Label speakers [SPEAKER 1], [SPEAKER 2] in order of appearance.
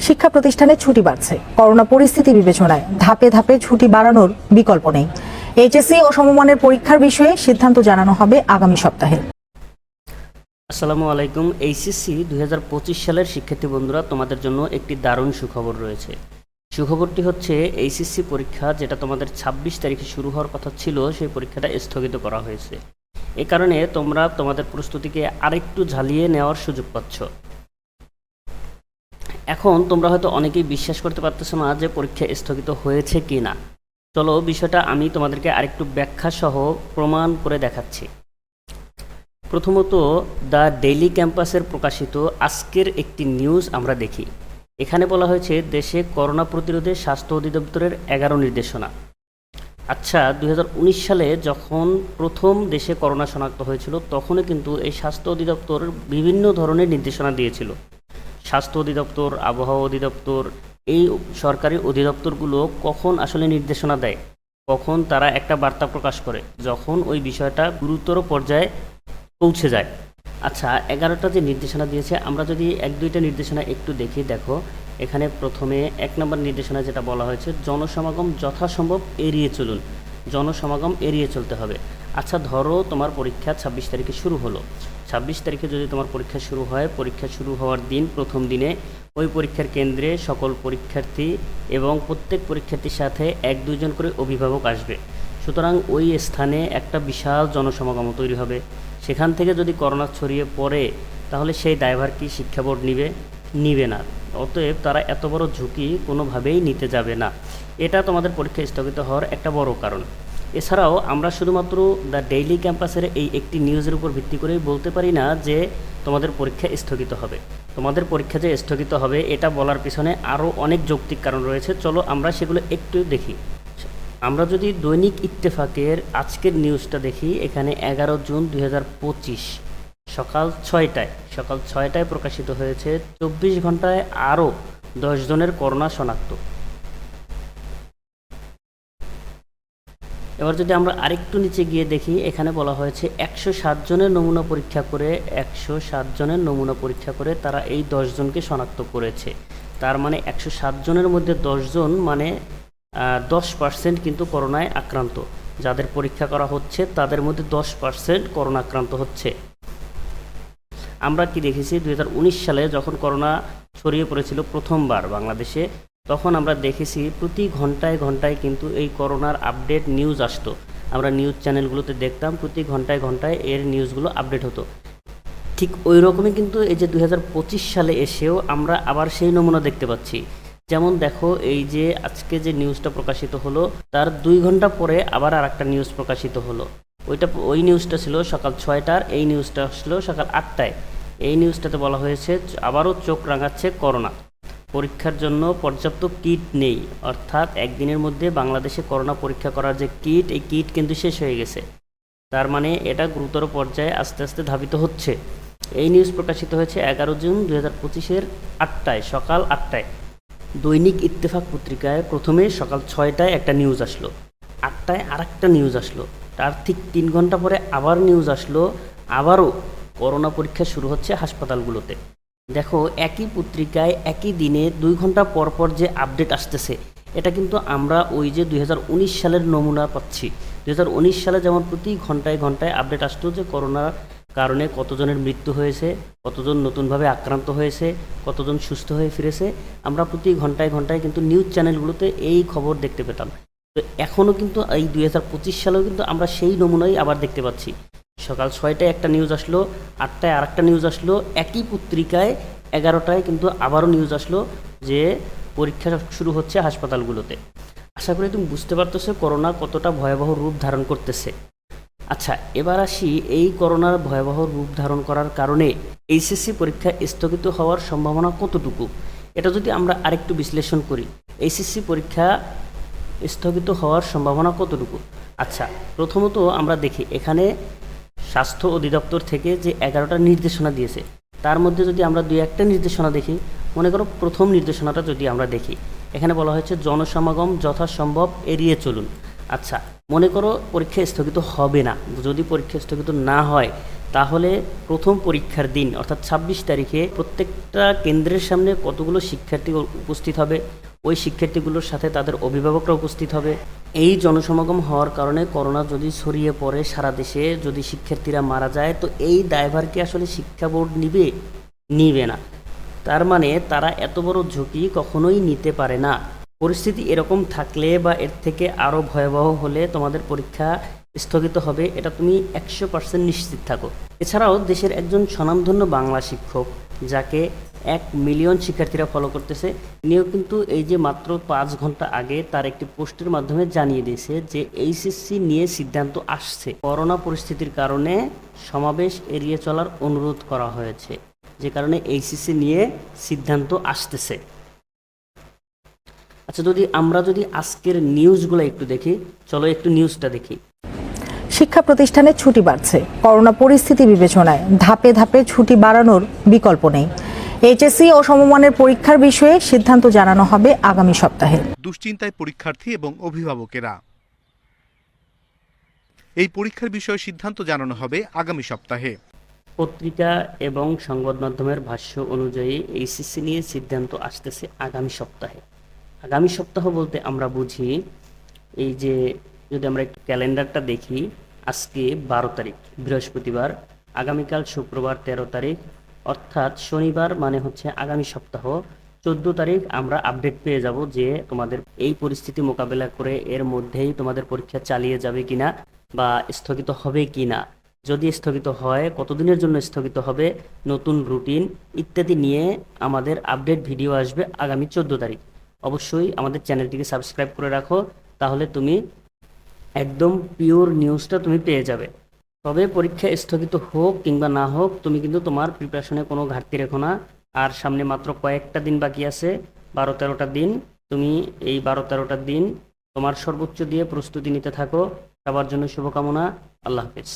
[SPEAKER 1] শিক্ষা প্রতিষ্ঠানে ছুটি বাড়ছে। করোনা পরিস্থিতি বিবেচনায় ধাপে ধাপে ছুটি বাড়ানোর বিকল্প নেই। এইচএসসি ও সমমানের পরীক্ষার বিষয়ে সিদ্ধান্ত জানানো হবে আগামী সপ্তাহে।
[SPEAKER 2] আসসালামু আলাইকুম। এইচএসসি 2025 সালের শিক্ষার্থী বন্ধুরা, তোমাদের জন্য একটি দারুণ সুখবর রয়েছে। সুখবরটি হচ্ছে এইচএসসি পরীক্ষা, যেটা তোমাদের 26 তারিখে শুরু হওয়ার কথা ছিল, সেই পরীক্ষাটা স্থগিত করা হয়েছে। এ কারণে তোমরা তোমাদের প্রস্তুতিকে আরেকটু ঝালিয়ে নেওয়ার সুযোগ পাচ্ছ। এখন তোমরা হয়তো অনেকেই বিশ্বাস করতে পারতেছো না যে পরীক্ষা স্থগিত হয়েছে কি না। চলো বিষয়টা আমি তোমাদেরকে আরেকটু ব্যাখ্যা সহ প্রমাণ করে দেখাচ্ছি। প্রথমত, দ্য ডেইলি ক্যাম্পাসের প্রকাশিত আজকের একটি নিউজ আমরা দেখি। এখানে বলা হয়েছে দেশে করোনা প্রতিরোধে স্বাস্থ্য অধিদপ্তরের 11 নির্দেশনা। আচ্ছা, 2019 সালে যখন প্রথম দেশে করোনা শনাক্ত হয়েছিল, তখনও কিন্তু এই স্বাস্থ্য অধিদপ্তর বিভিন্ন ধরনের নির্দেশনা দিয়েছিল। স্বাস্থ্য অধিদপ্তর, আবহাওয়া অধিদপ্তর, এই সরকারি অধিদপ্তরগুলো কখন আসলে নির্দেশনা দেয়, কখন তারা একটা বার্তা প্রকাশ করে, যখন ওই বিষয়টা গুরুতর পর্যায়ে পৌঁছে যায়। আচ্ছা, 11টা যে নির্দেশনা দিয়েছে, আমরা যদি 1-2টা নির্দেশনা একটু দেখি। দেখো, এখানে প্রথমে 1 নম্বর নির্দেশনা যেটা বলা হয়েছে, জনসমাগম যথাসম্ভব এড়িয়ে চলুন। জনসমাগম এড়িয়ে চলতে হবে। আচ্ছা, ধরো তোমার পরীক্ষা 26 তারিখে শুরু হলো। 26 তারিখে যদি তোমার পরীক্ষা শুরু হয়, পরীক্ষা শুরু হওয়ার দিন প্রথম দিনে ওই পরীক্ষার কেন্দ্রে সকল পরীক্ষার্থী এবং প্রত্যেক পরীক্ষার্থীর সাথে 1-2 জন করে অভিভাবক আসবে। সুতরাং ওই স্থানে একটা বিশাল জনসমাগম তৈরি হবে। সেখান থেকে যদি করোনা ছড়িয়ে পড়ে, তাহলে সেই দায়ভার কি শিক্ষা বোর্ড নিবে না। অতএব তারা এত বড় ঝুঁকি কোনোভাবেই নিতে যাবে না। এটা তোমাদের পরীক্ষা স্থগিত হওয়ার একটা বড় কারণ। এছাড়াও আমরা শুধুমাত্র দ্য ডেইলি ক্যাম্পাসের এই একটি নিউজের উপর ভিত্তি করেই বলতে পারি না যে তোমাদের পরীক্ষা স্থগিত হবে। তোমাদের পরীক্ষা যে স্থগিত হবে, এটা বলার পিছনে আরও অনেক যৌক্তিক কারণ রয়েছে। চলো আমরা সেগুলো একটু দেখি। আমরা যদি দৈনিক ইত্তেফাকের আজকের নিউজটা দেখি, এখানে 11 জুন 2025 সকাল 6টায় প্রকাশিত হয়েছে, 24 ঘন্টায় আরও 10 জনের করোনা শনাক্ত। এবার যদি আমরা আরেকটু নিচে গিয়ে দেখি, এখানে বলা হয়েছে 107 জনের নমুনা পরীক্ষা করে তারা এই 10 জনকে শনাক্ত করেছে। তার মানে 107 জনের মধ্যে 10 জন, মানে 10% কিন্তু করোনায় আক্রান্ত। যাদের পরীক্ষা করা হচ্ছে তাদের মধ্যে 10% করোনা আক্রান্ত হচ্ছে। আমরা কি দেখেছি, 2019 সালে যখন করোনা ছড়িয়ে পড়েছিল প্রথমবার বাংলাদেশে, তখন আমরা দেখেছি প্রতি ঘন্টায় ঘন্টায় কিন্তু এই করোনার আপডেট নিউজ আসতো। আমরা নিউজ চ্যানেলগুলোতে দেখতাম প্রতি ঘন্টায় ঘন্টায় এর নিউজগুলো আপডেট হতো। ঠিক ওই রকমই কিন্তু এই যে 2025 সালে এসেও আমরা আবার সেই নমুনা দেখতে পাচ্ছি। যেমন দেখো, এই যে আজকে যে নিউজটা প্রকাশিত হলো, তার 2 ঘন্টা পরে আবার আর একটা নিউজ প্রকাশিত হলো। ওই নিউজটা ছিল সকাল 6টার, এই নিউজটা আসলো সকাল 8টায়। এই নিউজটাতে বলা হয়েছে আবারও চোখ রাঙাচ্ছে করোনা, পরীক্ষার জন্য পর্যাপ্ত কিট নেই। অর্থাৎ একদিনের মধ্যে বাংলাদেশে করোনা পরীক্ষা করার যে কিট, এই কিট কিন্তু শেষ হয়ে গেছে। তার মানে এটা গুরুতর পর্যায়ে আস্তে আস্তে ধাবিত হচ্ছে। এই নিউজ প্রকাশিত হয়েছে 11 জুন 2025-এর 8টায়, সকাল 8টায়। দৈনিক ইত্তেফাক পত্রিকায় প্রথমে সকাল 6টায় একটা নিউজ আসলো, 8টায় আর একটা নিউজ আসলো, তার ঠিক 3 ঘন্টা পরে আবার নিউজ আসলো, আবারও করোনা পরীক্ষা শুরু হচ্ছে হাসপাতালগুলোতে। দেখো, একই পত্রিকায় একই দিনে 2 ঘন্টা পর পর যে আপডেট আসতেছে, এটা কিন্তু আমরা ওই যে 2019 সালের নমুনা পাচ্ছি। 2019 সালে যেমন প্রতি ঘন্টায় ঘন্টায় আপডেট আসতো যে করোনার কারণে কতজনের মৃত্যু হয়েছে, কতজন নতুনভাবে আক্রান্ত হয়েছে, কতজন সুস্থ হয়ে ফিরেছে, আমরা প্রতি ঘন্টায় ঘন্টায় কিন্তু নিউজ চ্যানেলগুলোতে এই খবর দেখতে পেতাম। তো এখনও কিন্তু এই 2025 সালেও কিন্তু আমরা সেই নমুনাই আবার দেখতে পাচ্ছি। সকাল 6টায় একটা নিউজ আসলো, 8টায় আর একটা নিউজ আসলো, একই পত্রিকায় 11টায় কিন্তু আবারও নিউজ আসলো যে পরীক্ষা শুরু হচ্ছে হাসপাতালগুলোতে। আশা করি তুমি বুঝতে পারতেছো করোনা কতটা ভয়াবহ রূপ ধারণ করতেছে। আচ্ছা, এবার আসি, এই করোনার ভয়াবহ রূপ ধারণ করার কারণে এইচএসসি পরীক্ষা স্থগিত হওয়ার সম্ভাবনা কতটুকু, এটা যদি আমরা আরেকটু বিশ্লেষণ করি। এইচএসসি পরীক্ষা স্থগিত হওয়ার সম্ভাবনা কতটুকু? আচ্ছা, প্রথমত আমরা দেখি, এখানে স্বাস্থ্য অধিদপ্তর থেকে যে 11টা নির্দেশনা দিয়েছে, তার মধ্যে যদি আমরা 2-1টা নির্দেশনা দেখি, মনে করো প্রথম নির্দেশনাটা যদি আমরা দেখি, এখানে বলা হয়েছে জনসমাগম যথাসম্ভব এড়িয়ে চলুন। আচ্ছা, মনে করো পরীক্ষা স্থগিত হবে না, যদি পরীক্ষা স্থগিত না হয়, তাহলে প্রথম পরীক্ষার দিন অর্থাৎ ২৬ তারিখে প্রত্যেকটা কেন্দ্রের সামনে কতগুলো শিক্ষার্থী উপস্থিত হবে, ওই শিক্ষার্থীগুলোর সাথে তাদের অভিভাবকরা উপস্থিত হবে। এই জনসমাগম হওয়ার কারণে করোনা যদি ছড়িয়ে পড়ে সারা দেশে, যদি শিক্ষার্থীরা মারা যায়, তো এই দায়ভার কি আসলে শিক্ষা বোর্ড নিবে না। তার মানে তারা এত বড় ঝুঁকি কখনোই নিতে পারে না। পরিস্থিতি এরকম থাকলে বা এর থেকে আরও ভয়াবহ হলে তোমাদের পরীক্ষা স্থগিত হবে, এটা তুমি 100% নিশ্চিত থাকো। এছাড়াও দেশের একজন স্বনামধন্য বাংলা শিক্ষক, যাকে 1 মিলিয়ন শিক্ষার্থীরা ফলো করতেছে, ইনিও কিন্তু এই যে মাত্র 5 ঘন্টা আগে তার একটি পোস্টের মাধ্যমে জানিয়ে দিয়েছে যে এইচএসসি নিয়ে সিদ্ধান্ত আসছে। করোনা পরিস্থিতির কারণে সমাবেশ এড়িয়ে চলার অনুরোধ করা হয়েছে, যে কারণে এইচএসসি নিয়ে সিদ্ধান্ত আসতেছে। আচ্ছা, আমরা যদি আজকের নিউজগুলো একটু দেখি, চলো একটু নিউজটা দেখি।
[SPEAKER 1] শিক্ষা প্রতিষ্ঠানে ছুটি বাড়ছে। করোনা পরিস্থিতি বিবেচনায় ধাপে ধাপে ছুটি বাড়ানোর বিকল্প নেই। এইচএসসি ও সমমানের পরীক্ষার বিষয়ে সিদ্ধান্ত জানানো হবে আগামী সপ্তাহে।
[SPEAKER 3] দুশ্চিন্তায় পরীক্ষার্থী এবং অভিভাবকেরা। এই পরীক্ষার বিষয়ে সিদ্ধান্ত জানানো হবে আগামী সপ্তাহে।
[SPEAKER 2] পত্রিকা এবং সংবাদ মাধ্যমের ভাষ্য অনুযায়ী এইচএসসি নিয়ে সিদ্ধান্ত আসতেছে আগামী সপ্তাহে। আগামী সপ্তাহ বলতে আমরা বুঝি, এই যে যদি আমরা একটু ক্যালেন্ডারটা দেখি, আজকে 12 তারিখ বৃহস্পতিবার, আগামীকাল শুক্রবার 13 তারিখ, অর্থাৎ শনিবার, মানে হচ্ছে আগামী সপ্তাহ 14 তারিখ আমরা আপডেট পেয়ে যাব যে তোমাদের এই পরিস্থিতি মোকাবেলা করে এর মধ্যেই তোমাদের পরীক্ষা চালিয়ে যাবে কিনা বা স্থগিত হবে কিনা। যদি স্থগিত হয়, কতদিনের জন্য স্থগিত হবে, নতুন রুটিন ইত্যাদি নিয়ে আমাদের আপডেট ভিডিও আসবে আগামী 14 তারিখ। অবশ্যই আমাদের চ্যানেলটিকে সাবস্ক্রাইব করে রাখো, তাহলে তুমি একদম পিওর নিউজটা তুমি পেয়ে যাবে। তবে পরীক্ষা স্থগিত হোক কিংবা না হোক, তুমি কিন্তু তোমার প্রিপারেশনে কোনো ঘাটতি রেখো না। আর সামনে মাত্র কয়েকটা দিন বাকি আছে, 12-13টা দিন। তুমি এই 12-13টা দিন তোমার সর্বোচ্চ দিয়ে প্রস্তুতি নিতে থাকো। সবার জন্য শুভকামনা। আল্লাহ হাফেজ।